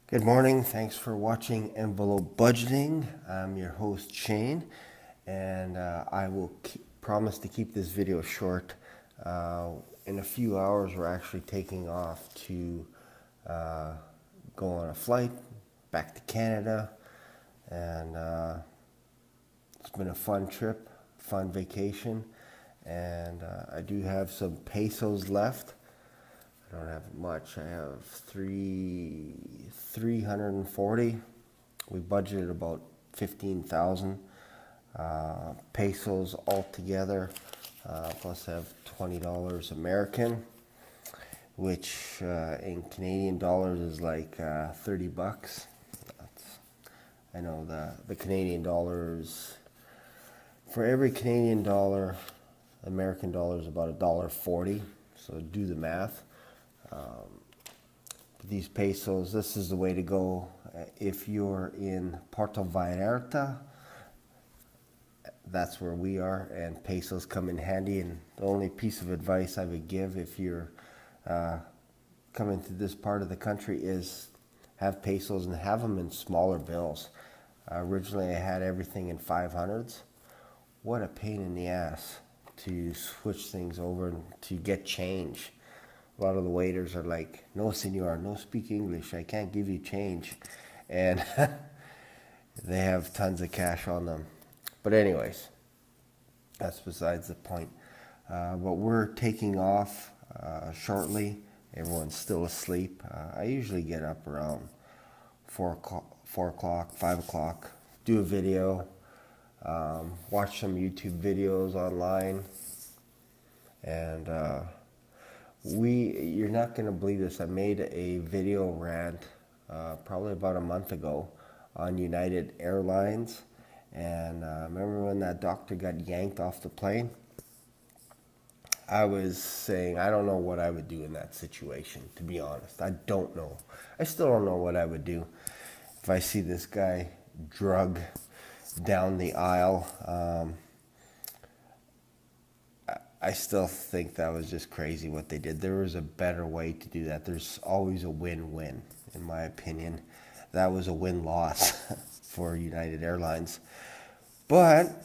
Good morning. Thanks for watching Envelope Budgeting. I'm your host Shane, and I will promise to keep this video short. In a few hours, we're actually taking off to go on a flight back to Canada, and it's been a fun trip, fun vacation, and I do have some pesos left. I don't have much. I have 340. We budgeted about 15,000 pesos altogether. Plus I have $20 American, which in Canadian dollars is like 30 bucks. I know the Canadian dollars, for every Canadian dollar, American dollar is about $1.40. So do the math. These pesos, this is the way to go. If you're in Puerto Vallarta, that's where we are, and pesos come in handy. And the only piece of advice I would give if you're coming to this part of the country is have pesos and have them in smaller bills. Originally I had everything in 500s. What a pain in the ass to switch things over and to get change. A lot of the waiters are like, "No, senor, no speak English. I can't give you change." And they have tons of cash on them. But anyways, that's besides the point. But we're taking off shortly. Everyone's still asleep. I usually get up around 4 o'clock, 5 o'clock, do a video, watch some YouTube videos online, and you're not going to believe this. I made a video rant probably about a month ago on United Airlines. And remember when that doctor got yanked off the plane? I was saying I don't know what I would do in that situation, to be honest. I don't know. I still don't know what I would do if I see this guy drug down the aisle. I still think that was just crazy what they did. There was a better way to do that. There's always a win-win, in my opinion. That was a win-loss for United Airlines. But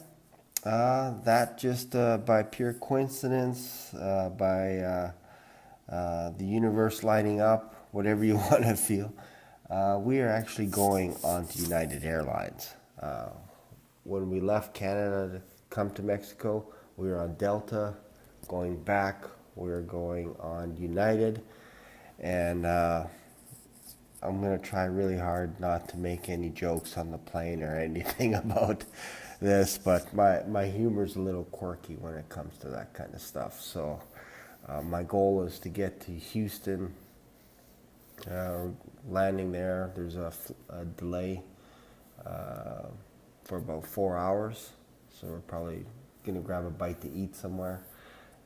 that just by pure coincidence, by the universe lining up, whatever you want to feel, we are actually going on to United Airlines. When we left Canada to come to Mexico, we were on Delta. Going back, we were going on United. And I'm going to try really hard not to make any jokes on the plane or anything about this, but my humor's a little quirky when it comes to that kind of stuff. So my goal is to get to Houston, landing there. There's a delay for about 4 hours, so we're probably going to grab a bite to eat somewhere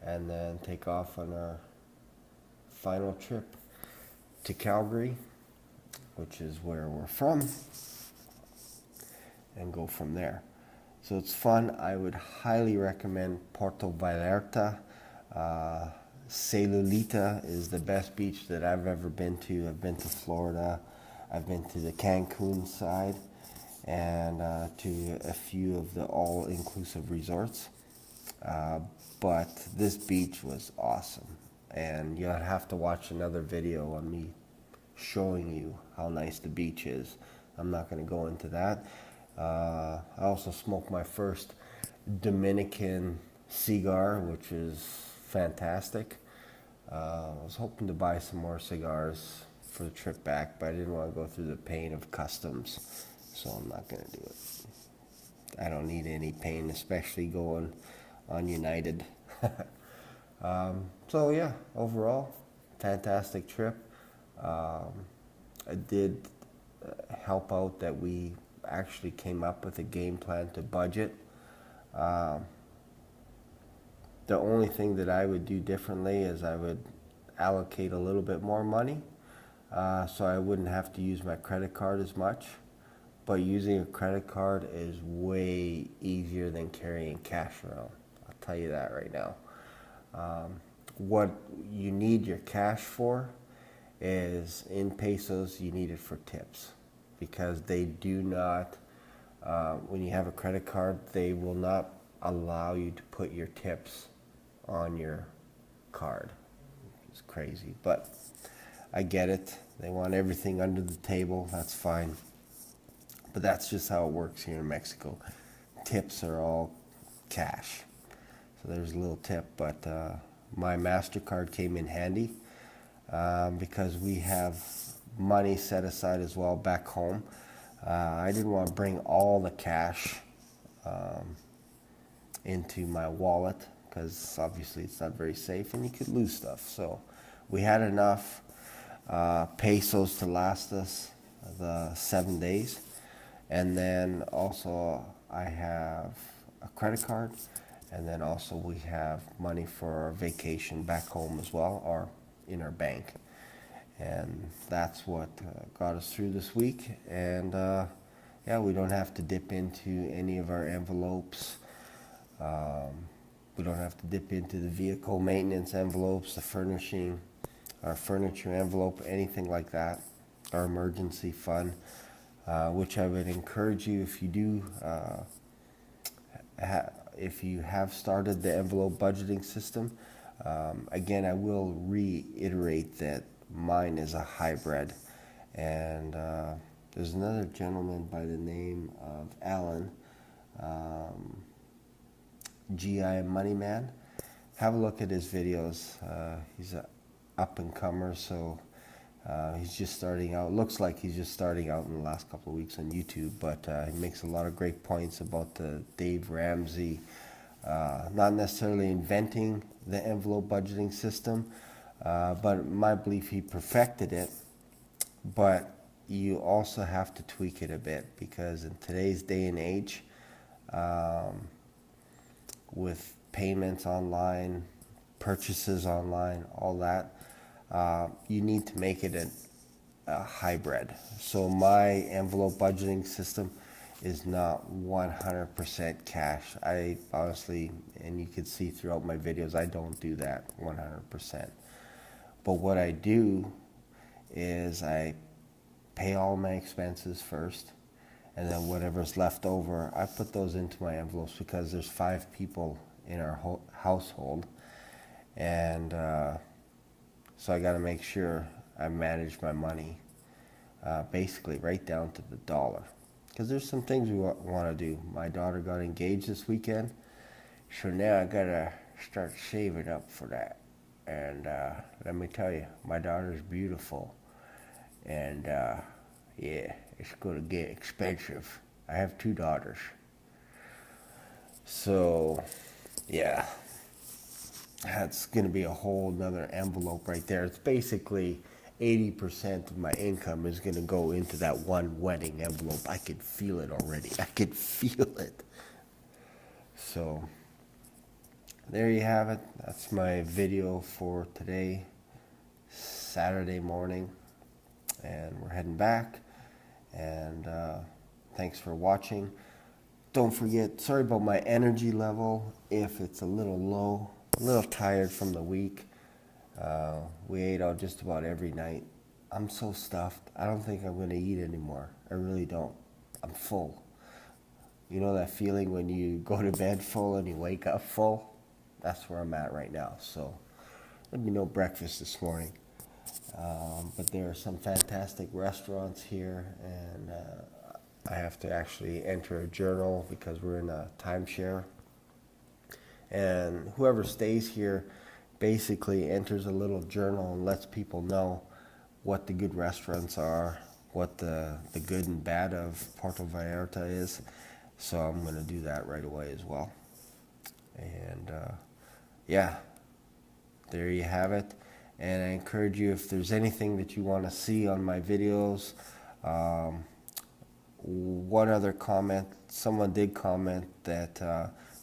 and then take off on our final trip to Calgary, which is where we're from, and go from there. So it's fun. I would highly recommend Puerto Vallarta. Celulita is the best beach that I've ever been to. I've been to Florida. I've been to the Cancun side and to a few of the all-inclusive resorts. But this beach was awesome. And you'll have to watch another video on me showing you how nice the beach is. I'm not going to go into that. I also smoked my first Dominican cigar, which is fantastic. I was hoping to buy some more cigars for the trip back, but I didn't want to go through the pain of customs, so I'm not going to do it. I don't need any pain, especially going on United. So yeah, overall, fantastic trip. I did help out that we actually came up with a game plan to budget. The only thing that I would do differently is I would allocate a little bit more money, so I wouldn't have to use my credit card as much. But using a credit card is way easier than carrying cash around. I'll tell you that right now. What you need your cash for is in pesos. You need it for tips, because they do not, when you have a credit card, they will not allow you to put your tips on your card. It's crazy, but I get it. They want everything under the table. That's fine. But that's just how it works here in Mexico. Tips are all cash. So there's a little tip, but my MasterCard came in handy because we have money set aside as well back home. I didn't want to bring all the cash into my wallet, because obviously it's not very safe and you could lose stuff. So we had enough pesos to last us the 7 days. And then also I have a credit card, and then also we have money for our vacation back home as well, or in our bank. And that's what got us through this week. And yeah, we don't have to dip into any of our envelopes. We don't have to dip into the vehicle maintenance envelopes, the furnishing, our furniture envelope, anything like that, our emergency fund, which I would encourage you, if you do, if you have started the envelope budgeting system. Again, I will reiterate that mine is a hybrid, and there's another gentleman by the name of Alan, GI Money Man. Have a look at his videos. He's an up-and-comer, so he's just starting out. Looks like he's just starting out in the last couple of weeks on YouTube, but he makes a lot of great points about the Dave Ramsey, not necessarily inventing the envelope budgeting system, but in my belief he perfected it. But you also have to tweak it a bit, because in today's day and age, with payments online, purchases online, all that, you need to make it a hybrid. So my envelope budgeting system is not 100% cash. I honestly, and you can see throughout my videos, I don't do that 100%. But what I do is I pay all my expenses first, and then whatever's left over, I put those into my envelopes, because there's 5 people in our household, and so I got to make sure I manage my money basically right down to the dollar, because there's some things we want to do. My daughter got engaged this weekend, so now I got to start saving up for that. And let me tell you, my daughter's beautiful, and yeah, it's going to get expensive. I have 2 daughters. So, yeah, that's going to be a whole nother envelope right there. It's basically 80% of my income is going to go into that one wedding envelope. I could feel it already. I could feel it. So, there you have it. That's my video for today, Saturday morning. And we're heading back. And thanks for watching. Don't forget, sorry about my energy level if it's a little low, a little tired from the week. We ate out just about every night. I'm so stuffed. I don't think I'm going to eat anymore. I really don't. I'm full. You know that feeling when you go to bed full and you wake up full? That's where I'm at right now. So there'll be no breakfast this morning. But there are some fantastic restaurants here, and I have to actually enter a journal because we're in a timeshare. And whoever stays here basically enters a little journal and lets people know what the good restaurants are, what the good and bad of Puerto Vallarta is. So I'm going to do that right away as well. And yeah, there you have it. And I encourage you, if there's anything that you want to see on my videos, one other comment, someone did comment that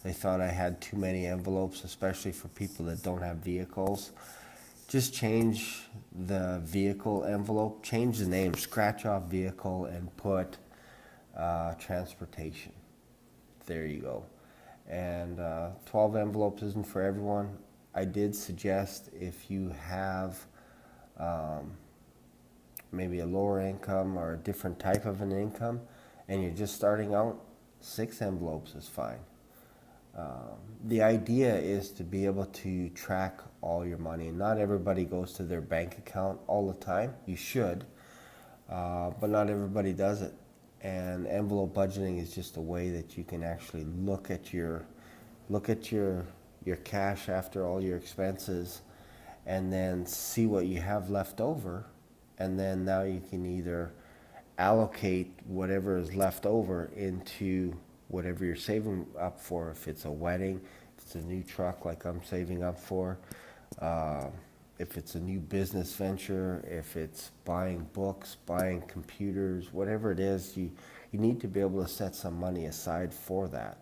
they thought I had too many envelopes, especially for people that don't have vehicles. Just change the vehicle envelope, change the name, scratch off vehicle and put transportation. There you go. And 12 envelopes isn't for everyone. I did suggest, if you have maybe a lower income or a different type of an income, and you're just starting out, 6 envelopes is fine. The idea is to be able to track all your money. Not everybody goes to their bank account all the time. You should, but not everybody does it. And envelope budgeting is just a way that you can actually look at your cash after all your expenses, and then see what you have left over, and then now you can either allocate whatever is left over into whatever you're saving up for. If it's a wedding, if it's a new truck like I'm saving up for, if it's a new business venture, if it's buying books, buying computers, whatever it is, you need to be able to set some money aside for that.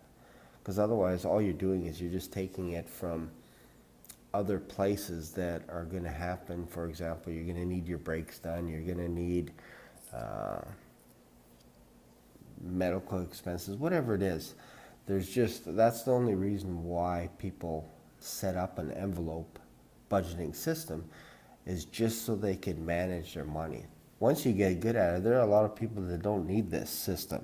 Because otherwise all you're doing is you're just taking it from other places that are going to happen. For example, you're going to need your brakes done, you're going to need medical expenses, whatever it is. That's the only reason why people set up an envelope budgeting system, is just so they can manage their money. Once you get good at it, there are a lot of people that don't need this system.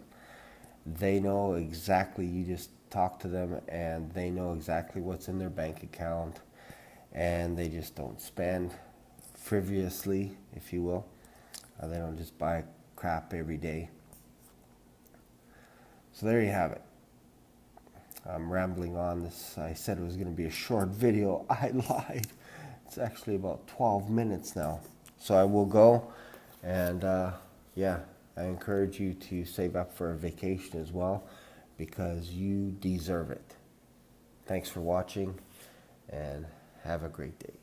They know exactly, you just talk to them and they know exactly what's in their bank account, and they just don't spend frivolously, if you will. They don't just buy crap every day. So there you have it. I'm rambling on this. I said it was going to be a short video. I lied. It's actually about 12 minutes now. So I will go, and yeah, I encourage you to save up for a vacation as well, because you deserve it. Thanks for watching, and have a great day.